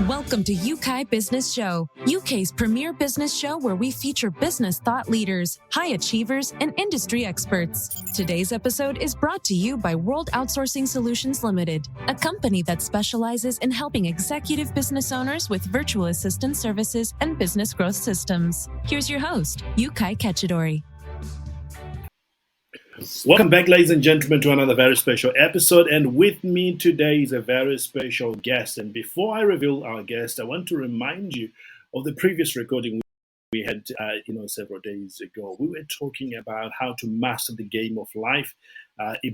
Welcome to Yeukai Business Show, UK's premier business show where we feature business thought leaders, high achievers, and industry experts. Today's episode is brought to you by World Outsourcing Solutions Limited, a company that specializes in helping executive business owners with virtual assistant services and business growth systems. Here's your host, Yeukai Kechidori. Welcome back, ladies and gentlemen, to another very special episode. And with me today is a very special guest. And before I reveal our guest, I want to remind you of the previous recording we had, several days ago. We were talking about how to master the game of life,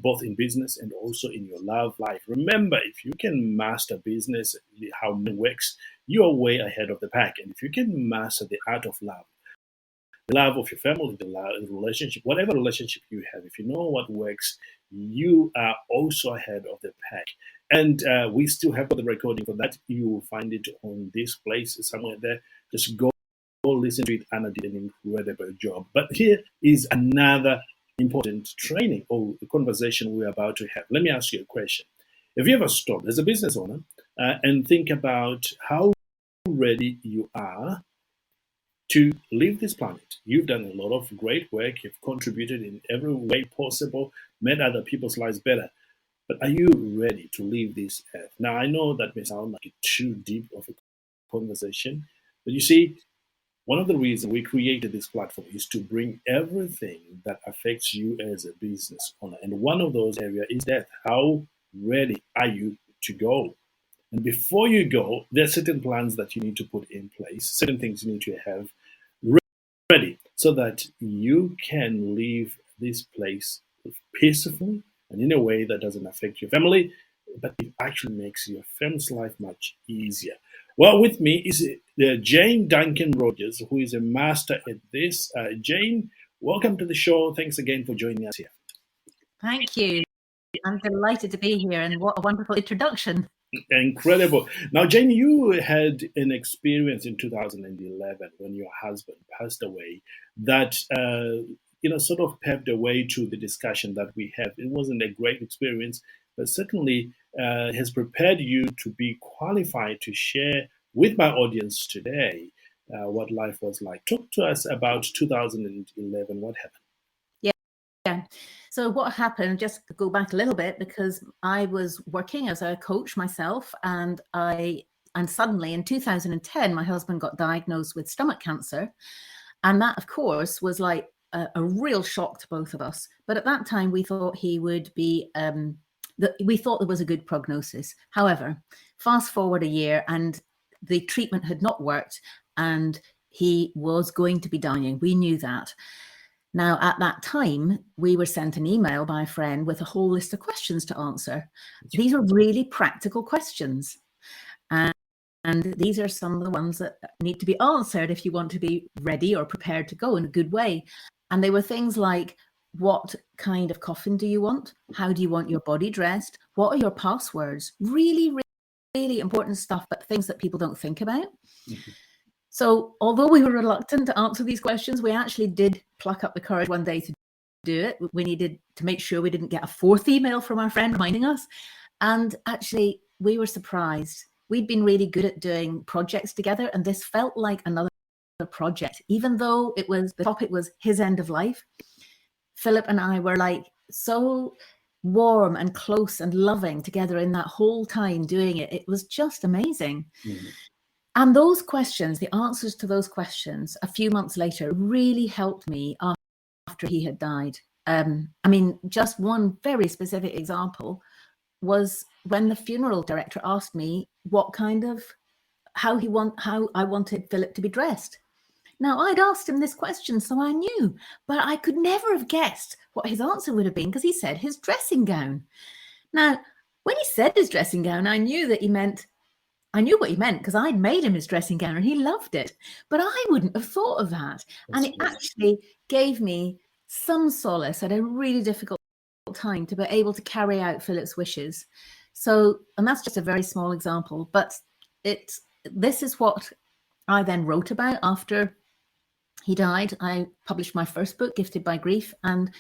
both in business and also in your love life. Remember, if you can master business, how it works, you are way ahead of the pack. And if you can master the art of love, the love of your family, the relationship, whatever relationship you have, if you know what works, you are also ahead of the pack. And we still have the recording for that. You will find it on this place somewhere there. Just go listen to it. Anna did an incredible job. But here is another important training or conversation we're about to have. Let me ask you a question. Have you ever stopped as a business owner and think about how ready you are to leave this planet? You've done a lot of great work. You've contributed in every way possible, made other people's lives better. But are you ready to leave this earth? Now, I know that may sound like too deep of a conversation, but you see, one of the reasons we created this platform is to bring everything that affects you as a business owner. And one of those areas is death. How ready are you to go? And before you go, there are certain plans that you need to put in place, certain things you need to have ready so that you can leave this place peacefully and in a way that doesn't affect your family, but it actually makes your family's life much easier. Well, with me is Jane Duncan Rogers, who is a master at this. Jane, welcome to the show. Thanks again for joining us here. Thank you. I'm delighted to be here, and what a wonderful introduction. Incredible. Now, Jane, you had an experience in 2011 when your husband passed away that, sort of paved the way to the discussion that we have. It wasn't a great experience, but certainly has prepared you to be qualified to share with my audience today what life was like. Talk to us about 2011. What happened? Yeah. So what happened, just to go back a little bit, because I was working as a coach myself, and suddenly in 2010, my husband got diagnosed with stomach cancer. And that, of course, was like a real shock to both of us. But at that time, we thought he would be, we thought there was a good prognosis. However, fast forward a year and the treatment had not worked and he was going to be dying. We knew that. Now, at that time, we were sent an email by a friend with a whole list of questions to answer. These are really practical questions. And these are some of the ones that need to be answered if you want to be ready or prepared to go in a good way. And they were things like, what kind of coffin do you want? How do you want your body dressed? What are your passwords? Really, really, really important stuff, but things that people don't think about. Mm-hmm. So although we were reluctant to answer these questions, we actually did pluck up the courage one day to do it. We needed to make sure we didn't get a fourth email from our friend reminding us. And actually, we were surprised. We'd been really good at doing projects together, and this felt like another project. Even though the topic was his end of life, Philip and I were like so warm and close and loving together in that whole time doing it. It was just amazing. Mm-hmm. And those questions, the answers to those questions a few months later really helped me after he had died. Just one very specific example was when the funeral director asked me how I wanted Philip to be dressed. Now, I'd asked him this question, so I knew, but I could never have guessed what his answer would have been because he said his dressing gown. Now, when he said his dressing gown, I knew what he meant because I'd made him his dressing gown and he loved it. But I wouldn't have thought of that. And it actually gave me some solace at a really difficult time to be able to carry out Philip's wishes. So, and that's just a very small example, but this is what I then wrote about after he died. I published my first book, Gifted by Grief. And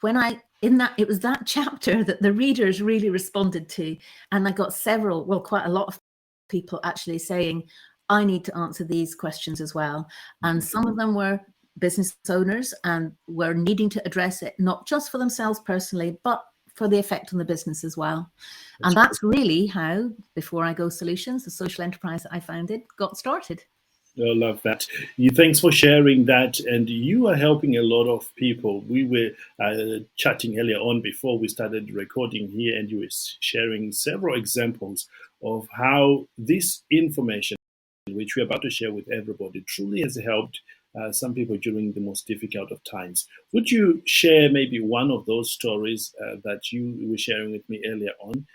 it was that chapter that the readers really responded to. And I got quite a lot of people actually saying, I need to answer these questions as well. And some of them were business owners and were needing to address it, not just for themselves personally, but for the effect on the business as well. And that's really how Before I Go Solutions, the social enterprise that I founded, got started. I love that. Thanks for sharing that. And you are helping a lot of people. We were chatting earlier on before we started recording here, and you were sharing several examples of how this information, which we're about to share with everybody, truly has helped some people during the most difficult of times. Would you share maybe one of those stories that you were sharing with me earlier on?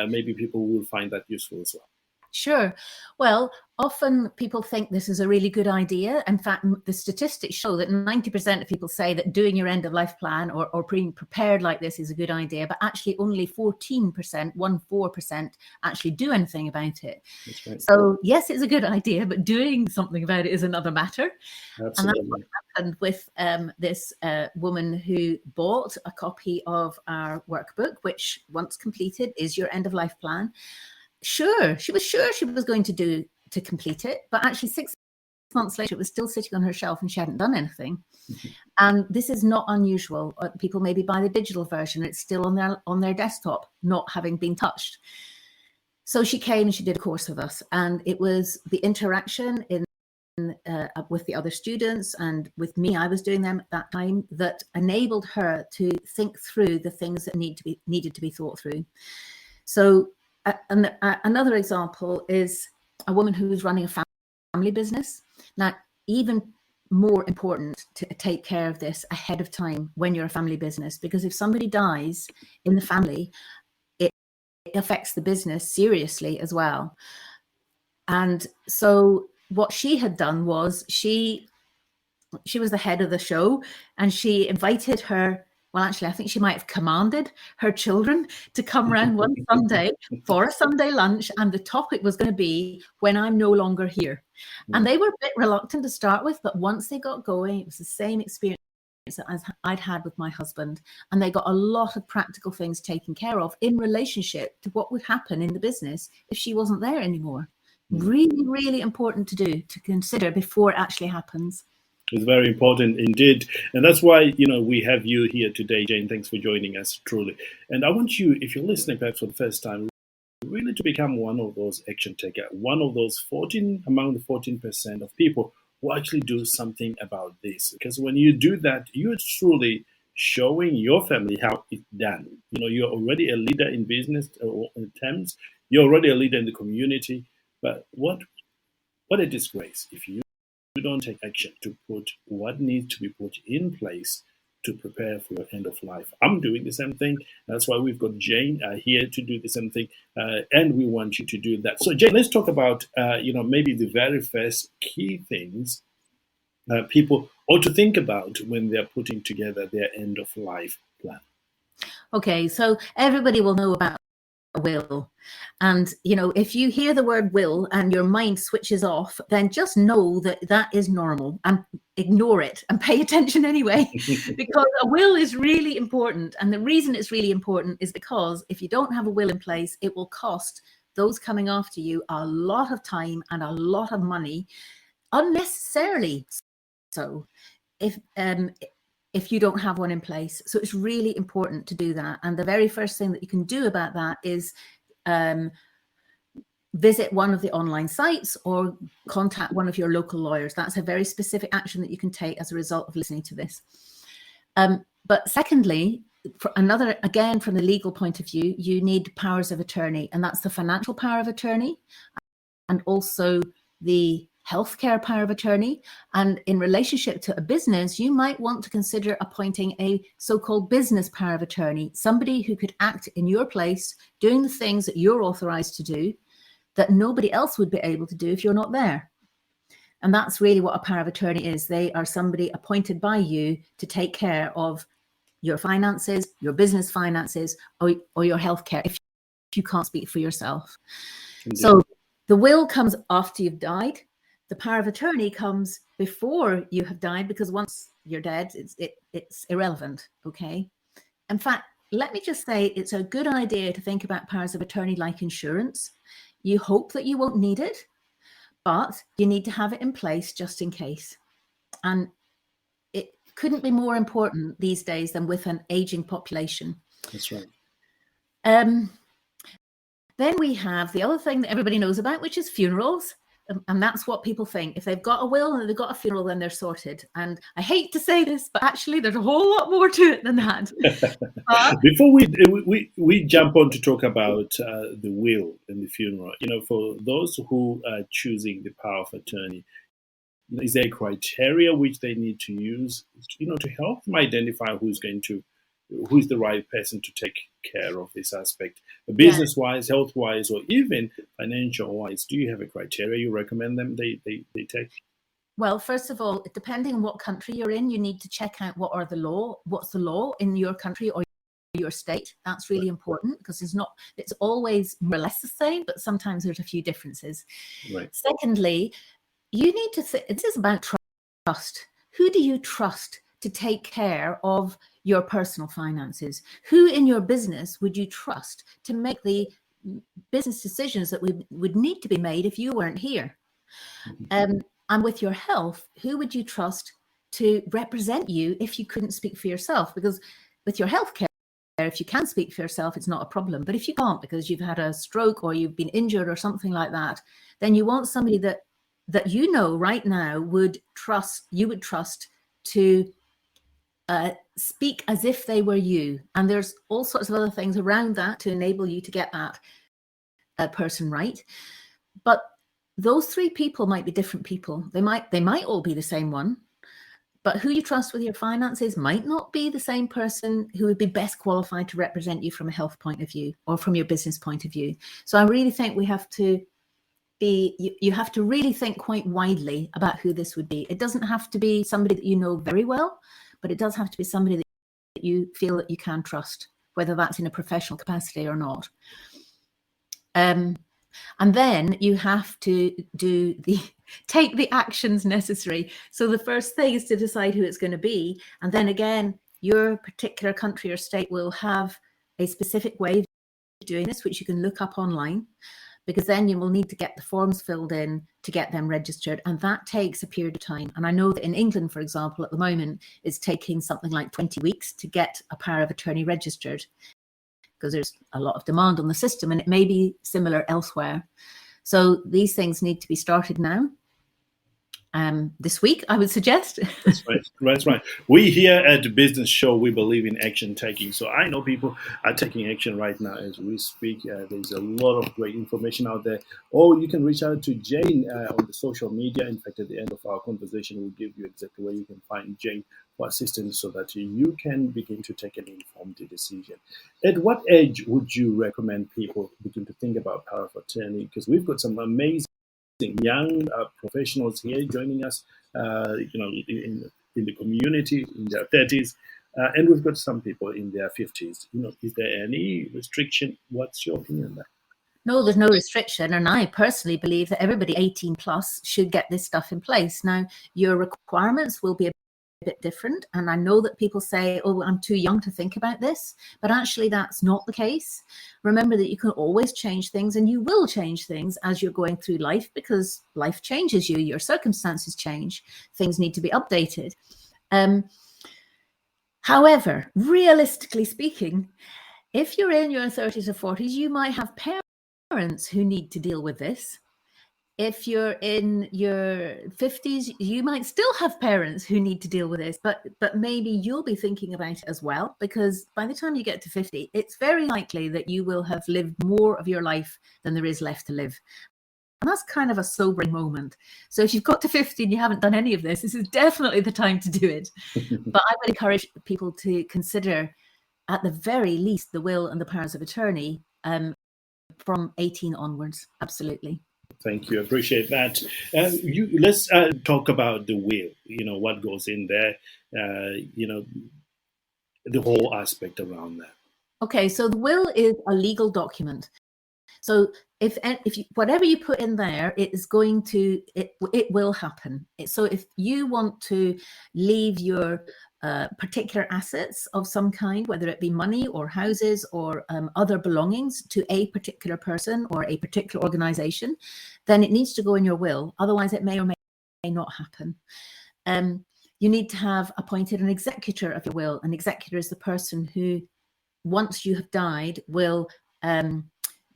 Maybe people will find that useful as well. Sure. Well, often people think this is a really good idea. In fact, the statistics show that 90% of people say that doing your end of life plan or being prepared like this is a good idea, but actually only 14% actually do anything about it. That's right. So yes, it's a good idea, but doing something about it is another matter. Absolutely. And that's what happened with this woman who bought a copy of our workbook, which once completed is your end of life plan. She was sure she was going to complete it, but actually 6 months later it was still sitting on her shelf and she hadn't done anything. And this is not unusual. People maybe buy the digital version, it's still on their desktop, not having been touched. So she came and she did a course with us, and it was the interaction with the other students and with me, I was doing them at that time, that enabled her to think through the things that needed to be thought through. So another example is a woman who was running a family business. Now, even more important to take care of this ahead of time when you're a family business, because if somebody dies in the family, it affects the business seriously as well. And so what she had done was she was the head of the show, and she invited well, actually, I think she might have commanded her children to come round one Sunday for a Sunday lunch, and the topic was going to be when I'm no longer here. And they were a bit reluctant to start with, but once they got going, it was the same experience as I'd had with my husband, and they got a lot of practical things taken care of in relationship to what would happen in the business if she wasn't there anymore. Really, really important to consider before it actually happens. It's very important indeed. And that's why, we have you here today, Jane. Thanks for joining us, truly. And I want you, if you're listening perhaps for the first time, really to become one of those action takers, one of those among the 14% of people who actually do something about this. Because when you do that, you're truly showing your family how it's done. You're already a leader in business terms. You're already a leader in the community. But what a disgrace if you don't take action to put what needs to be put in place to prepare for your end of life. I'm doing the same thing. That's why we've got Jane here to do the same thing, and we want you to do that. So, Jane, let's talk about maybe the very first key things people ought to think about when they're putting together their end of life plan. Okay, so everybody will know about will. And, if you hear the word will and your mind switches off, then just know that is normal and ignore it and pay attention anyway, because a will is really important. And the reason it's really important is because if you don't have a will in place, it will cost those coming after you a lot of time and a lot of money unnecessarily. So if you don't have one in place. So it's really important to do that. And the very first thing that you can do about that is visit one of the online sites or contact one of your local lawyers. That's a very specific action that you can take as a result of listening to this. But secondly, again, from the legal point of view, you need powers of attorney, and that's the financial power of attorney and also the healthcare power of attorney. And in relationship to a business, you might want to consider appointing a so-called business power of attorney, somebody who could act in your place, doing the things that you're authorized to do that nobody else would be able to do if you're not there. And that's really what a power of attorney is. They are somebody appointed by you to take care of your finances, your business finances, or your healthcare if you can't speak for yourself. Indeed. So the will comes after you've died. The power of attorney comes before you have died, because once you're dead, it's irrelevant, okay? In fact, let me just say it's a good idea to think about powers of attorney like insurance. You hope that you won't need it, but you need to have it in place just in case. And it couldn't be more important these days than with an aging population. That's right. Then we have the other thing that everybody knows about, which is funerals. And that's what people think. If they've got a will and they've got a funeral, then they're sorted. And I hate to say this, but actually there's a whole lot more to it than that. Before we jump on to talk about the will and the funeral, for those who are choosing the power of attorney, is there a criteria which they need to use, to help them identify who's the right person to take care of this aspect, business-wise, health-wise, or even financial-wise? Do you have a criteria you recommend them they take? Well, first of all, depending on what country you're in, you need to check out what's the law in your country or your state. That's really important, because it's always more or less the same, but sometimes there's a few differences. Right. Secondly, you need to this is about trust. Who do you trust to take care of your personal finances? Who in your business would you trust to make the business decisions that would need to be made if you weren't here? And with your health, who would you trust to represent you if you couldn't speak for yourself? Because with your health care, if you can speak for yourself, it's not a problem. But if you can't, because you've had a stroke or you've been injured or something like that, then you want somebody that right now you would trust to speak as if they were you. And there's all sorts of other things around that to enable you to get that person right. But those three people might be different people. They might all be the same one, but who you trust with your finances might not be the same person who would be best qualified to represent you from a health point of view or from your business point of view. So I really think you have to really think quite widely about who this would be. It doesn't have to be somebody that you know very well, but it does have to be somebody that you feel that you can trust, whether that's in a professional capacity or not. And then you have to take the actions necessary. So the first thing is to decide who it's going to be. And then again, your particular country or state will have a specific way of doing this, which you can look up online, because then you will need to get the forms filled in to get them registered. And that takes a period of time. And I know that in England, for example, at the moment, it's taking something like 20 weeks to get a power of attorney registered, because there's a lot of demand on the system, and it may be similar elsewhere. So these things need to be started now. This week, I would suggest. That's right. We here at the Business Show, we believe in action taking. So I know people are taking action right now as we speak. There's a lot of great information out there. Or you can reach out to Jane on the social media. In fact, at the end of our conversation, we'll give you exactly where you can find Jane for assistance so that you can begin to take an informed decision. At what age would you recommend people begin to think about power of attorney? Because we've got some amazing young professionals here joining us, in the community in their 30s, and we've got some people in their 50s. Is there any restriction? What's your opinion on that? No, there's no restriction. And I personally believe that everybody 18 plus should get this stuff in place. Now, your requirements will be a bit different. And I know that people say, oh, I'm too young to think about this, but actually that's not the case. Remember that you can always change things, and you will change things as you're going through life, because life changes you, your circumstances change, things need to be updated. However, realistically speaking, if you're in your 30s or 40s, you might have parents who need to deal with this. If you're in your 50s, you might still have parents who need to deal with this, but maybe you'll be thinking about it as well, because by the time you get to 50, it's very likely that you will have lived more of your life than there is left to live. And that's kind of a sobering moment. So if you've got to 50 and you haven't done any of this, this is definitely the time to do it. But I would encourage people to consider, at the very least, the will and the powers of attorney from 18 onwards. Absolutely. Thank you. I appreciate that. Let's talk about the will, what goes in there, the whole aspect around that. Okay, so the will is a legal document. So if you, whatever you put in there, it will happen. So if you want to leave your particular assets of some kind, whether it be money or houses or other belongings to a particular person or a particular organization, then it needs to go in your will. Otherwise, it may or may not happen. You need to have appointed an executor of your will. An executor is the person who, once you have died, will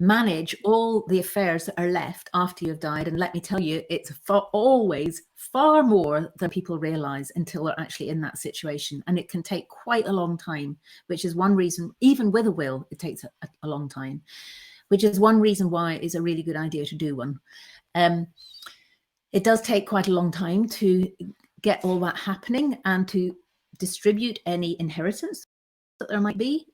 manage all the affairs that are left after you've died. And let me tell you, it's always far more than people realize until they're actually in that situation. And it can take quite a long time, which is one reason, even with a will, it takes a long time, which is one reason why it's a really good idea to do one. It does take quite a long time to get all that happening and to distribute any inheritance that there might be,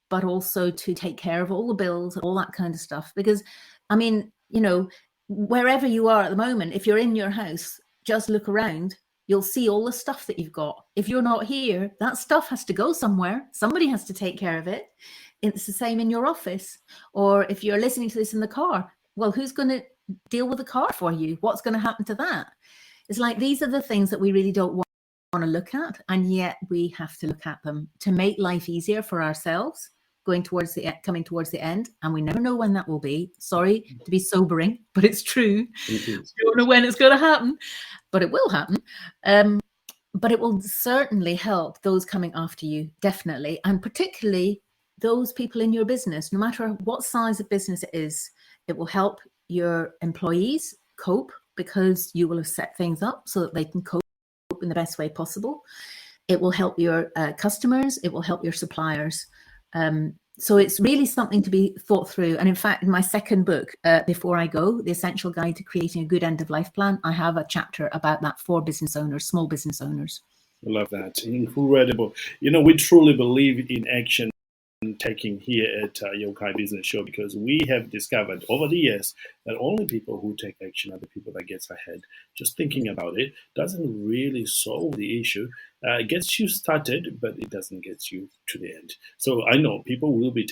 but also to take care of all the bills, all that kind of stuff. Because, I mean, you know, wherever you are at the moment, if you're in your house, just look around, you'll see all the stuff that you've got. If you're not here, that stuff has to go somewhere. Somebody has to take care of it. It's the same in your office. Or if you're listening to this in the car, well, who's going to deal with the car for you? What's going to happen to that? It's like, these are the things that we really don't want to look at, and yet we have to look at them to make life easier for ourselves coming towards the end, and we never know when that will be. Sorry to be sobering, but it's true. You don't know when it's going to happen, but it will happen. But it will certainly help those coming after you, definitely, and particularly those people in your business. No matter what size of business it is, it will help your employees cope, because you will have set things up so that they can cope in the best way possible. It will help your customers. It will help your suppliers. So it's really something to be thought through. And in fact, in my second book, Before I Go, The Essential Guide to Creating a Good End-of-Life Plan, I have a chapter about that for business owners, small business owners. I love that. Incredible. You know, we truly believe in action taking here at Yeukai Business Show, because we have discovered over the years that only people who take action are the people that gets ahead. Just thinking about it doesn't really solve the issue. It gets you started, but it doesn't get you to the end. So I know people will be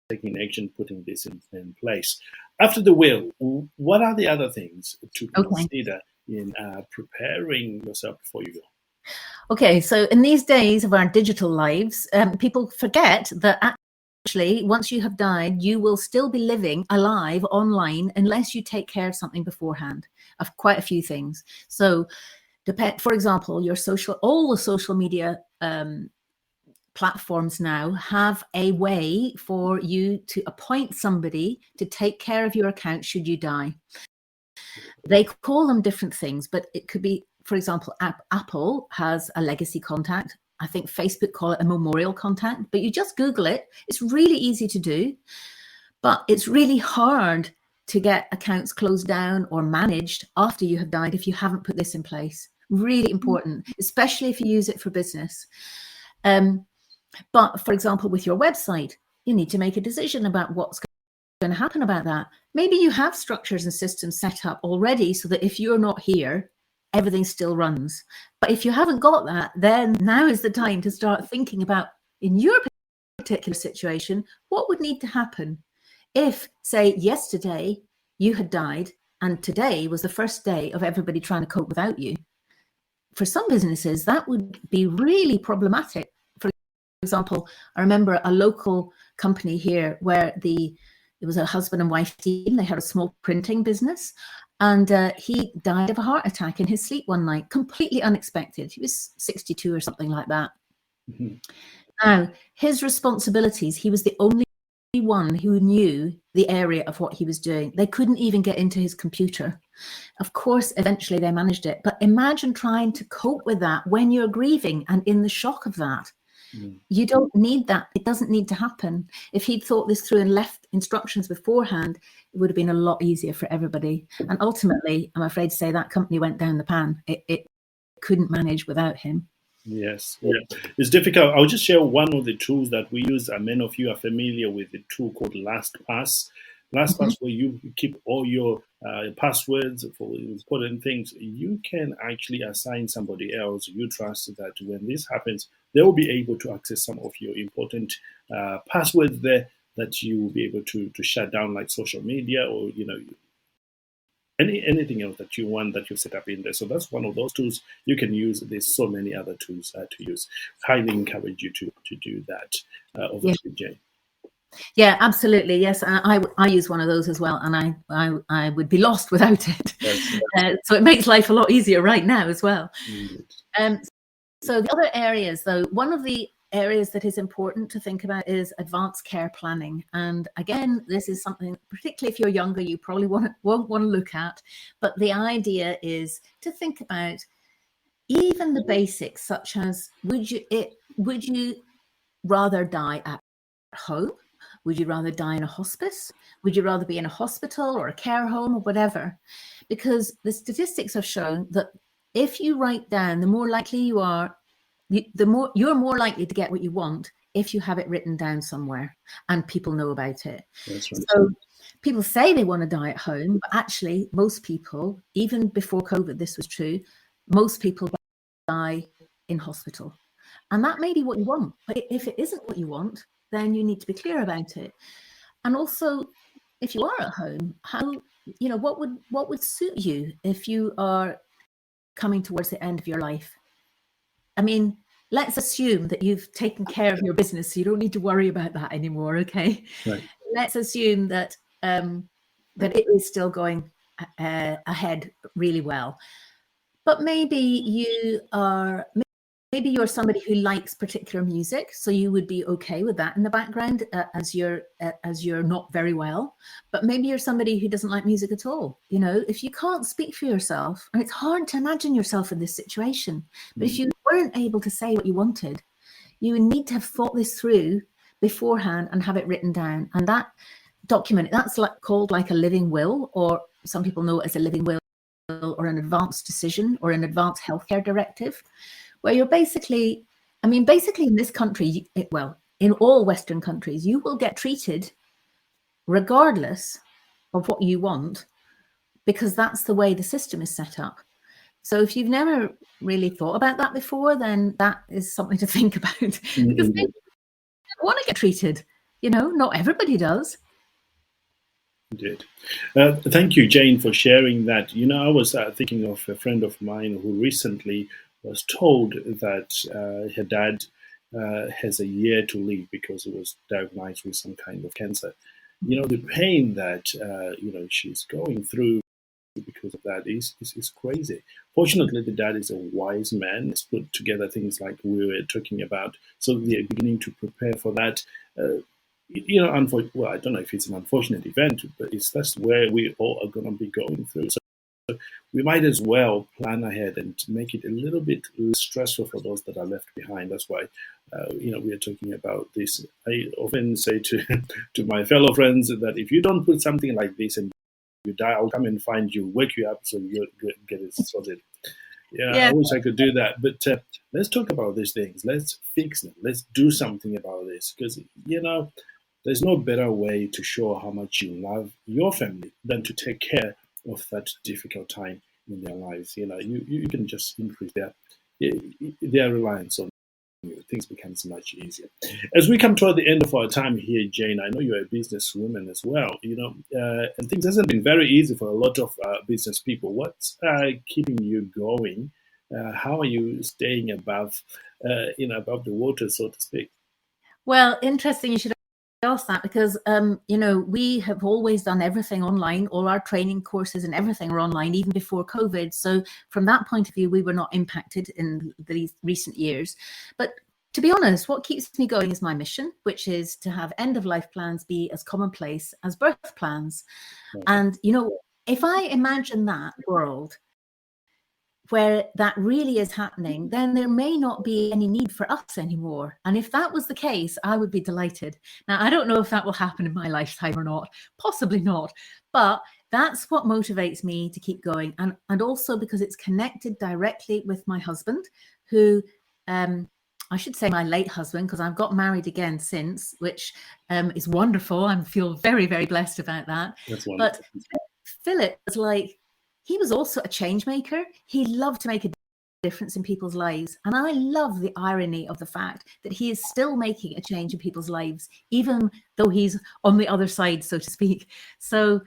taking action, putting this in place. After the will, what are the other things to consider in preparing yourself before you go? Okay, so in these days of our digital lives, people forget that actually, once you have died, you will still be living alive online unless you take care of something beforehand, of quite a few things. So, for example, all the social media platforms now have a way for you to appoint somebody to take care of your account should you die. They call them different things, but it could be, for example, Apple has a legacy contact. I think Facebook call it a memorial contact, but you just Google it. It's really easy to do, but it's really hard to get accounts closed down or managed after you have died if you haven't put this in place. Really important, especially if you use it for business. But for example, with your website, you need to make a decision about what's going to happen about that. Maybe you have structures and systems set up already so that if you're not here, everything still runs. But if you haven't got that, then now is the time to start thinking about, in your particular situation, what would need to happen if, say, yesterday you had died and today was the first day of everybody trying to cope without you. For some businesses, that would be really problematic. For example, I remember a local company here where it was a husband and wife team. They had a small printing business. And he died of a heart attack in his sleep one night, completely unexpected. He was 62 or something like that. Mm-hmm. Now, his responsibilities, he was the only one who knew the area of what he was doing. They couldn't even get into his computer. Of course, eventually they managed it. But imagine trying to cope with that when you're grieving and in the shock of that. You don't need that. It doesn't need to happen. If he'd thought this through and left instructions beforehand, it would have been a lot easier for everybody. And ultimately, I'm afraid to say that company went down the pan. It couldn't manage without him. Yes, yeah. It's difficult. I'll just share one of the tools that we use. Many of you are familiar with the tool called LastPass. LastPass, where you keep all your passwords for important things. You can actually assign somebody else you trust that when this happens, they will be able to access some of your important passwords there that you will be able to shut down, like social media, or anything else that you want that you set up in there. So that's one of those tools you can use. There's so many other tools to use. Highly encourage you to do that. Over to you, Jane. Yeah, absolutely. Yes, I use one of those as well, and I would be lost without it. So it makes life a lot easier right now as well. So the other areas, though, one of the areas that is important to think about is advanced care planning. And again, this is something, particularly if you're younger, you probably won't want to look at. But the idea is to think about even the basics, such as would you rather die at home? Would you rather die in a hospice? Would you rather be in a hospital or a care home or whatever? Because the statistics have shown that if you write down, the more likely you are, you're more likely to get what you want if you have it written down somewhere and people know about it. That's right. So people say they want to die at home, but actually most people, even before COVID, this was true, most people die in hospital. And that may be what you want, but if it isn't what you want, then you need to be clear about it. And also, if you are at home, what would suit you if you are coming towards the end of your life? I mean, let's assume that you've taken care of your business, so you don't need to worry about that anymore. Okay. Right. Let's assume that that it is still going ahead really well, but maybe you're somebody who likes particular music, so you would be okay with that in the background as you're not very well. But maybe you're somebody who doesn't like music at all. You know, if you can't speak for yourself, and it's hard to imagine yourself in this situation, but if you weren't able to say what you wanted, you would need to have thought this through beforehand and have it written down. And that document, that's called like a living will, or some people know it as a living will or an advanced decision or an advanced healthcare directive, where you're basically in this country, in all Western countries, you will get treated regardless of what you want, because that's the way the system is set up. So if you've never really thought about that before, then that is something to think about. Because maybe you want to get treated, not everybody does. Indeed. Thank you, Jane, for sharing that. I was thinking of a friend of mine who recently was told that her dad has a year to live because he was diagnosed with some kind of cancer. The pain that she's going through because of that is crazy. Fortunately, the dad is a wise man. He's put together things like we were talking about, so they're beginning to prepare for that. I don't know if it's an unfortunate event, but that's where we all are going to be going through. So we might as well plan ahead and make it a little bit less stressful for those that are left behind. That's why, we are talking about this. I often say to my fellow friends that if you don't put something like this and you die, I'll come and find you, wake you up so you get it sorted. Yeah, I wish I could do that. But let's talk about these things. Let's fix them. Let's do something about this, because, there's no better way to show how much you love your family than to take care of that difficult time in their lives. You can just increase their reliance on you. Things becomes much easier. As we come toward the end of our time here, Jane, I know you're a businesswoman as well, and things hasn't been very easy for a lot of business people. What's keeping you going? How are you staying above the water, so to speak? Well, interesting you should ask that, because we have always done everything online. All our training courses and everything are online, even before COVID. So from that point of view, we were not impacted in these recent years. But to be honest, what keeps me going is my mission, which is to have end-of-life plans be as commonplace as birth plans. Okay. And if I imagine that world where that really is happening, then there may not be any need for us anymore. And if that was the case, I would be delighted. Now, I don't know if that will happen in my lifetime or not, possibly not, but that's what motivates me to keep going. And also because it's connected directly with my husband, who, I should say my late husband, because I've got married again since, which is wonderful. I feel very, very blessed about that. That's wonderful. But Philip was he was also a change maker. He loved to make a difference in people's lives. And I love the irony of the fact that he is still making a change in people's lives, even though he's on the other side, so to speak. So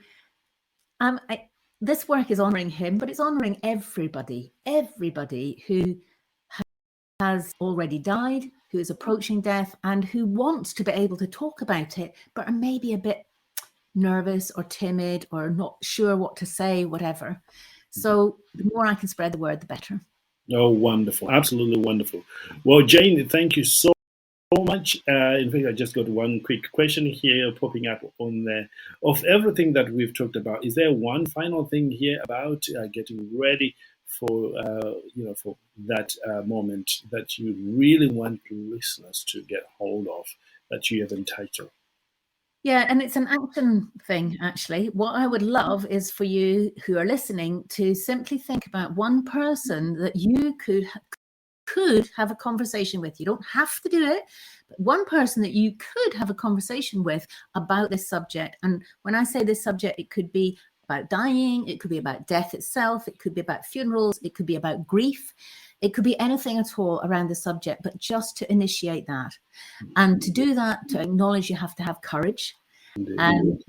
this work is honoring him, but it's honoring everybody who has already died, who is approaching death, and who wants to be able to talk about it, but are maybe a bit nervous or timid or not sure what to say, whatever. So the more I can spread the word, the better. Oh, wonderful. Absolutely wonderful. Well, Jane, thank you so much. In fact, I just got one quick question here popping up on there. Of everything that we've talked about, is there one final thing here about getting ready for for that moment that you really want listeners to get hold of, that you have entitled? Yeah, and it's an action thing, actually. What I would love is for you who are listening to simply think about one person that you could have a conversation with. You don't have to do it, but one person that you could have a conversation with about this subject. And when I say this subject, it could be about dying, it could be about death itself, it could be about funerals, it could be about grief, it could be anything at all around the subject, but just to initiate that. And to do that, to acknowledge, you have to have courage.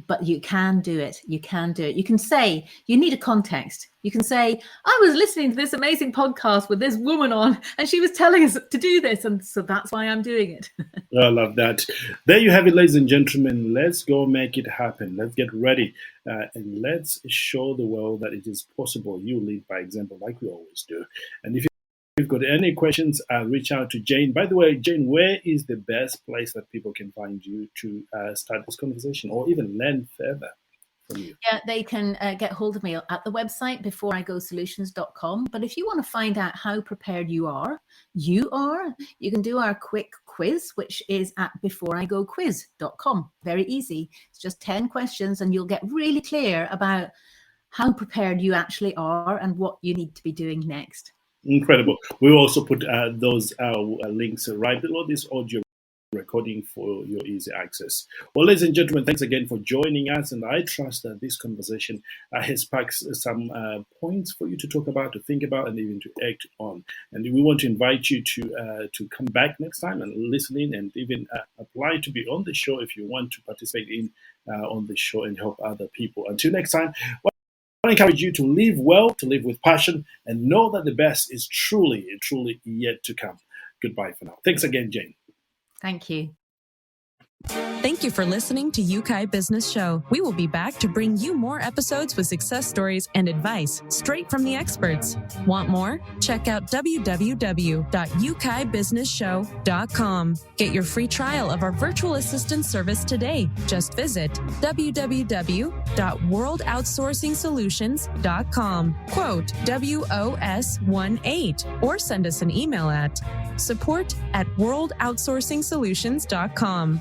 But you can do it. You can do it. You can say, you need a context. You can say, I was listening to this amazing podcast with this woman on, and she was telling us to do this. And so that's why I'm doing it. I love that. There you have it, ladies and gentlemen. Let's go make it happen. Let's get ready. And let's show the world that it is possible. You lead by example, like we always do. And if you've got any questions, reach out to Jane. By the way, Jane, where is the best place that people can find you to start this conversation or even learn further from you? Yeah, they can get hold of me at the website beforeigosolutions.com. But if you want to find out how prepared you can do our quick quiz, which is at beforeIgoquiz.com. Very easy. It's just 10 questions and you'll get really clear about how prepared you actually are and what you need to be doing next. Incredible. We'll also put those links right below this audio recording for your easy access. Well, ladies and gentlemen, thanks again for joining us. And I trust that this conversation has sparked some points for you to talk about, to think about, and even to act on. And we want to invite you to come back next time and listen in and even apply to be on the show if you want to participate in on the show and help other people. Until next time, I encourage you to live well, to live with passion, and know that the best is truly yet to come. Goodbye for now. Thanks again, Jane. Thank you. Thank you for listening to Yeukai Business Show. We will be back to bring you more episodes with success stories and advice straight from the experts. Want more? Check out www.yeukai.businessshow.com. Get your free trial of our virtual assistant service today. Just visit www.worldoutsourcingsolutions.com. Quote WOS18 or send us an email at support@worldoutsourcingsolutions.com.